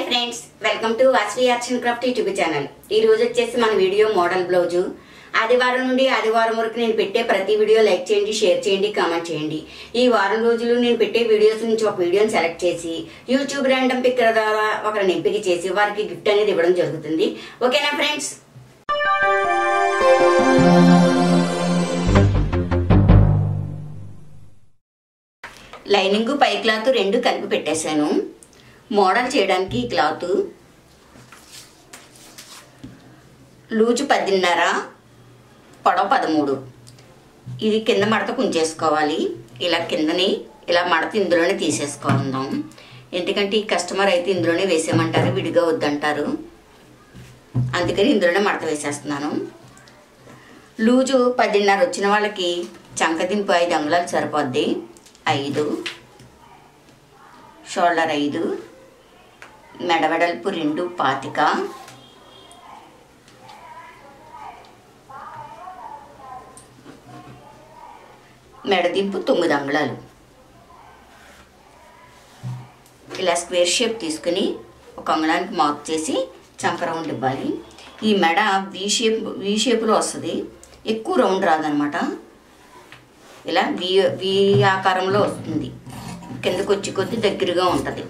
Friends, welcome to Vasavi-Arts&Crafts YouTube channel. ఈ రోజు వచ్చేసి మన వీడియో మోడల్ బ్లౌజు. ఆదివారం నుండి ఆదివారం వరకు నేను పెట్టే ప్రతి వీడియో లైక్ చేయండి, షేర్ చేయండి, కామెంట్ చేయండి. ఈ వారం రోజులు నేను పెట్టే వీడియోస్ నుంచి ఒక వీడియోని సెలెక్ట్ చేసి యూట్యూబ్ ర్యాండమ్ పిక్కర్ ద్వారా ఒకరిని ఎంపిక చేసి వారికి గిఫ్ట్ అనేది ఇవ్వడం జరుగుతుంది. ఓకేనా ఫ్రెండ్స్? లైనింగ్ పై క్లాత్ రెండు కలిపి పెట్టేశాను. మోడల్ చేయడానికి ఈ క్లాత్ లూజు 10.5, పొడవు 13. ఇది కింద మడత కుంచేసుకోవాలి. ఇలా కిందని ఇలా మడత ఇందులోనే తీసేసుకుందాం. ఎందుకంటే ఈ కస్టమర్ అయితే ఇందులోనే వేసేయమంటారు, విడిగా వద్దంటారు. అందుకని ఇందులోనే మడత వేసేస్తున్నాను. లూజు 10.5 వచ్చిన వాళ్ళకి చంకదింపు 5 అంగుళాలు సరిపోద్ది. 5, షోల్డర్ 5, మెడవెడల్పు 2, 25, మెడదింపు 9 అంగుళాలు. ఇలా స్క్వేర్ షేప్ తీసుకుని ఒక అంగుళానికి మార్క్ చేసి చంక రౌండ్ ఇవ్వాలి. ఈ మెడ వి షేప్లో వస్తుంది, ఎక్కువ రౌండ్ రాదనమాట. ఇలా వి ఆకారంలో వస్తుంది. కిందకు వచ్చి కొద్ది దగ్గరగా ఉంటుంది.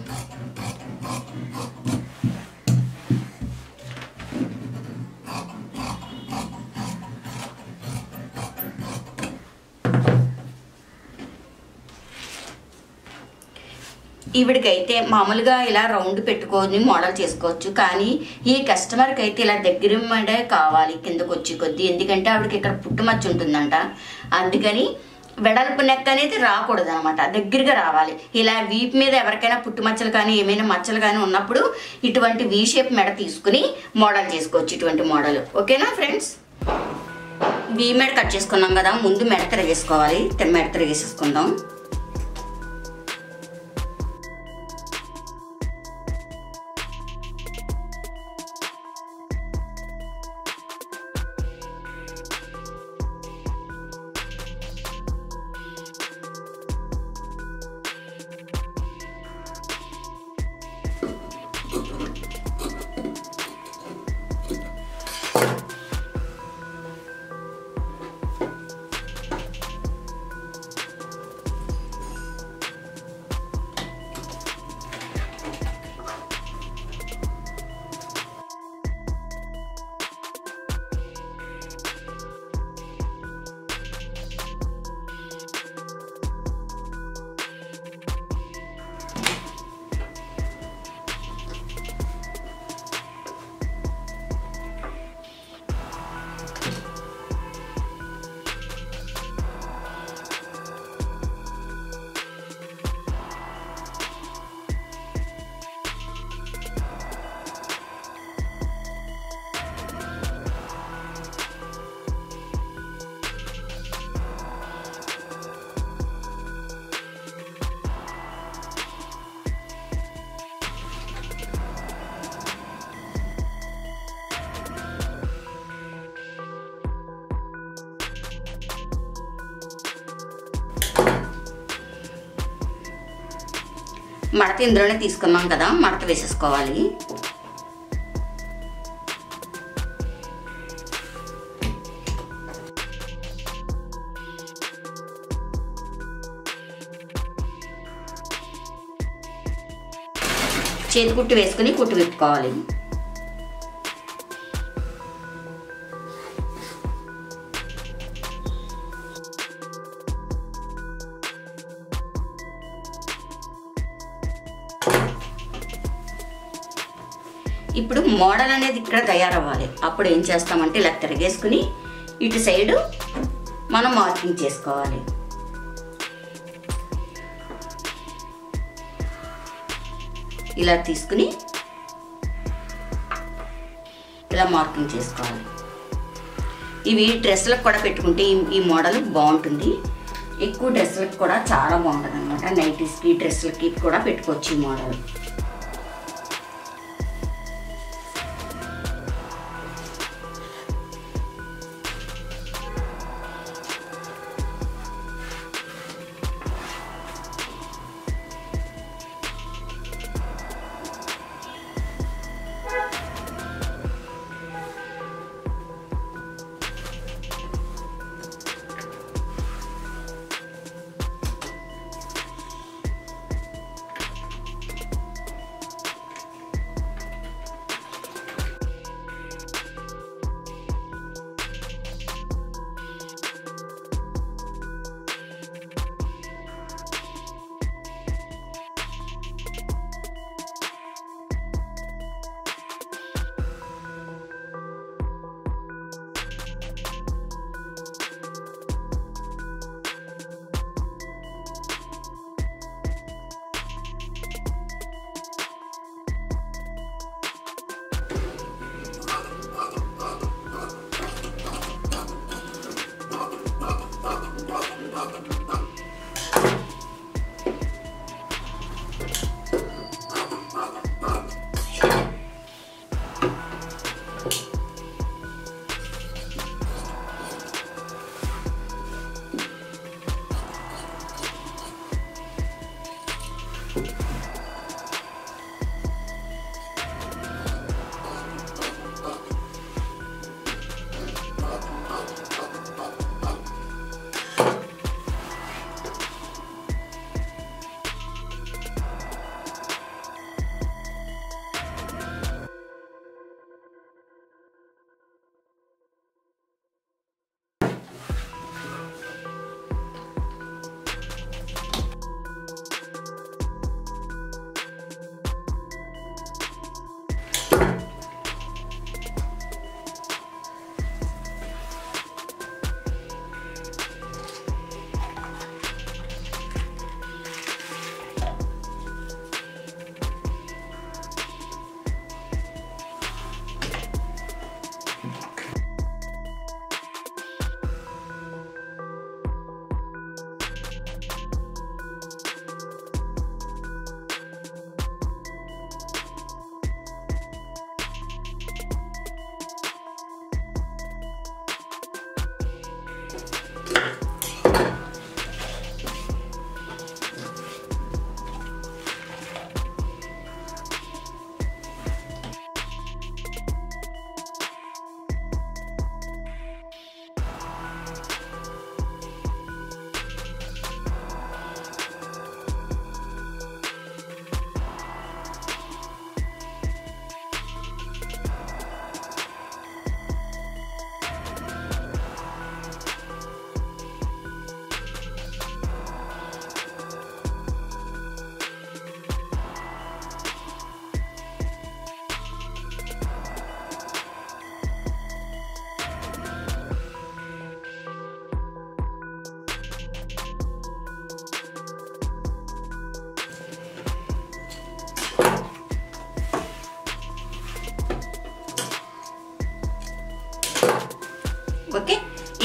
ఈవిడికైతే మామూలుగా ఇలా రౌండ్ పెట్టుకొని మోడల్ చేసుకోవచ్చు. కానీ ఈ కస్టమర్కి అయితే ఇలా దగ్గర మడే కావాలి కిందకు వచ్చి కొద్ది. ఎందుకంటే ఆవిడకి ఇక్కడ పుట్టుమచ్చ ఉంటుందంట. అందుకని వెడల్పు నెక్ అనేది రాకూడదు అనమాట, దగ్గరగా రావాలి. ఇలా వీపు మీద ఎవరికైనా పుట్టుమచ్చలు కానీ ఏమైనా మచ్చలు కానీ ఉన్నప్పుడు ఇటువంటి వి షేప్ మెడ తీసుకుని మోడల్ చేసుకోవచ్చు. ఇటువంటి మోడల్ ఓకేనా ఫ్రెండ్స్? వి మెడ కట్ చేసుకున్నాం కదా, ముందు మెడ తిరిగేసుకోవాలి. మెడ తిరిగేసేసుకుందాం. మడత ఇందులోనే తీసుకున్నాం కదా, మడత వేసేసుకోవాలి. చేతి కుట్టు వేసుకుని కుట్టు విప్పుకోవాలి. ఇప్పుడు మోడల్ అనేది ఇక్కడ తయారవ్వాలి. అప్పుడు ఏం చేస్తామంటే ఇలా తిరిగేసుకుని ఇటు సైడు మనం మార్కింగ్ చేసుకోవాలి. ఇలా తీసుకుని ఇలా మార్కింగ్ చేసుకోవాలి. ఇవి డ్రెస్సులకు కూడా పెట్టుకుంటే ఈ మోడల్ బాగుంటుంది. ఎక్కువ డ్రెస్సులకు కూడా చాలా బాగుంటుంది అనమాట. నైటీస్కి, డ్రెస్సులకి కూడా పెట్టుకోవచ్చు ఈ మోడల్.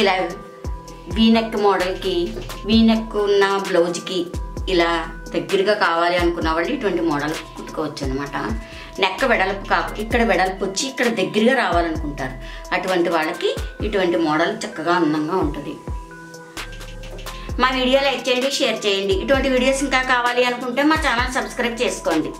ఇలా వీనెక్ మోడల్కి వీనెక్ ఉన్న బ్లౌజ్కి ఇలా దగ్గరగా కావాలి అనుకున్న వాళ్ళు ఇటువంటి మోడల్ కుట్టుకోవచ్చు అనమాట. నెక్క వెడల్పు ఇక్కడ వెడల్పు వచ్చి ఇక్కడ దగ్గరగా రావాలనుకుంటారు. అటువంటి వాళ్ళకి ఇటువంటి మోడల్ చక్కగా అందంగా ఉంటుంది. మా వీడియో లైక్ చేయండి, షేర్ చేయండి. ఇటువంటి వీడియోస్ ఇంకా కావాలి అనుకుంటే మా ఛానల్ సబ్స్క్రైబ్ చేసుకోండి.